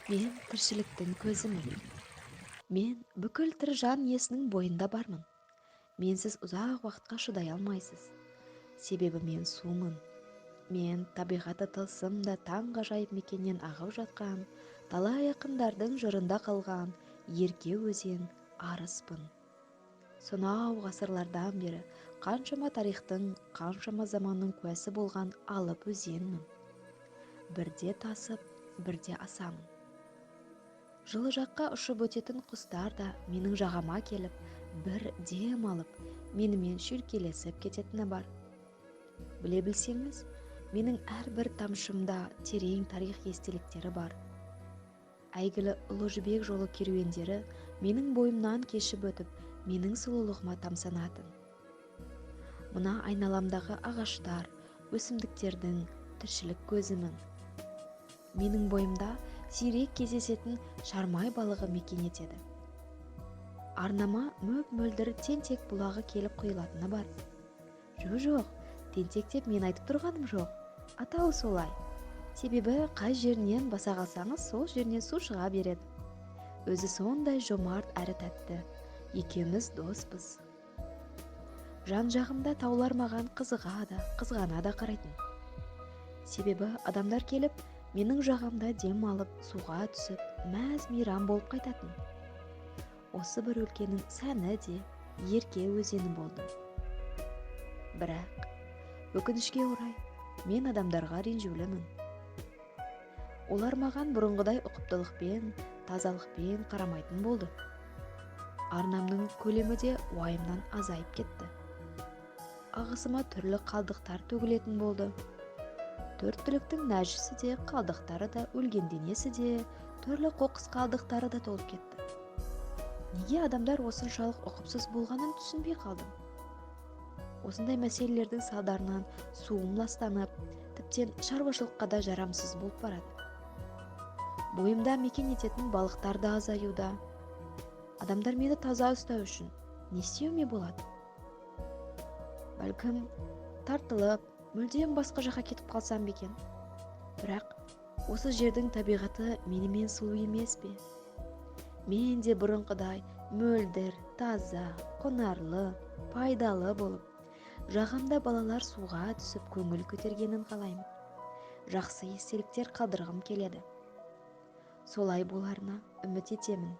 Мен тіршіліктің көзімін. Мен бүкіл тірі жан иесінің бойында бармын. Менсіз ұзақ уақытқа шыдай алмайсыз. Себебі мен сумын. Мен табиғаты тылсым да таңғажайып мекеннен ағып жатқан, талай ақындардың жырында қалған ерке өзен арыспын. Сонау ғасырлардан бері қаншама тарихтың, қаншама заманның куәсі болған алып өзенмін. Бірде тасып, бірде асамын. Жылы жаққа ұшып өтетін құстар да менің жағама келіп, бір дем алып, менімен шүйіркелесіп кететіні бар. Біле білсеңіз, менің әрбір тамшымда терең тарих естеліктері бар. Әйгілі Ұлы Жібек жолы керуендері менің бойымнан кешіп өтіп, менің сұлулығыма тамсанатын. Мына айналамдағы ағаштар, өсімдіктердің тіршілік көзімін. Менің бойымда сирек кездесетін шармай балығы мекен етеді. Арнама мөп-мөлдір тентек бұлағы келіп құйылатыны бар. Жоқ, тентек деп мен айтып тұрғаным жоқ. Атауы солай. Себебі қай жерінен баса қалсаңыз, сол жерінен су шыға береді. Өзі сондай жомарт әрі тәтті. Екеуміз доспыз. Жан жағымда таулар маған қызыға да, қызғана да қарайтын. Себебі адамдар келіп, менің жағамда дем алып, суға түсіп, мәз-мейрам болып қайтатын. Осы бір өлкенің сәні де ерке өзені болды. Бірақ, өкінішке орай, мен адамдарға ренжулімін. Олар маған бұрынғыдай ұқыптылықпен, тазалықпен қарамайтын болды. Арнамның көлемі де уайымнан азайып кетті. Ағысыма түрлі қалдықтар төгілетін болды. Төрт түліктің нәжісі де, қалдықтары да, өлген денесі де, түрлі қоқыс қалдықтары да толып кетті. Неге адамдар осыншалық ұқыпсыз болғанын түсінбей қалдым. Осындай мәселелердің салдарынан суым ластанып, тіптен шаруашылыққа да жарамсыз болып барады. Бойымда мекен ететін балықтар да азаюда. Адамдар мені таза ұстау үшін не істеуіме болады? Бәлкім, тартылып, мүлдем басқа жаққа кетіп қалсам бекен. Бірақ осы жердің табиғаты менімен сұлу емес пе? Мен де бұрынғыдай мөлдір, таза, қонарлы, пайдалы болып, жағамда балалар суға түсіп көңіл көтергенін қалаймын. Жақсы естеліктер қалдырғым келеді. Солай боларына үміт етемін.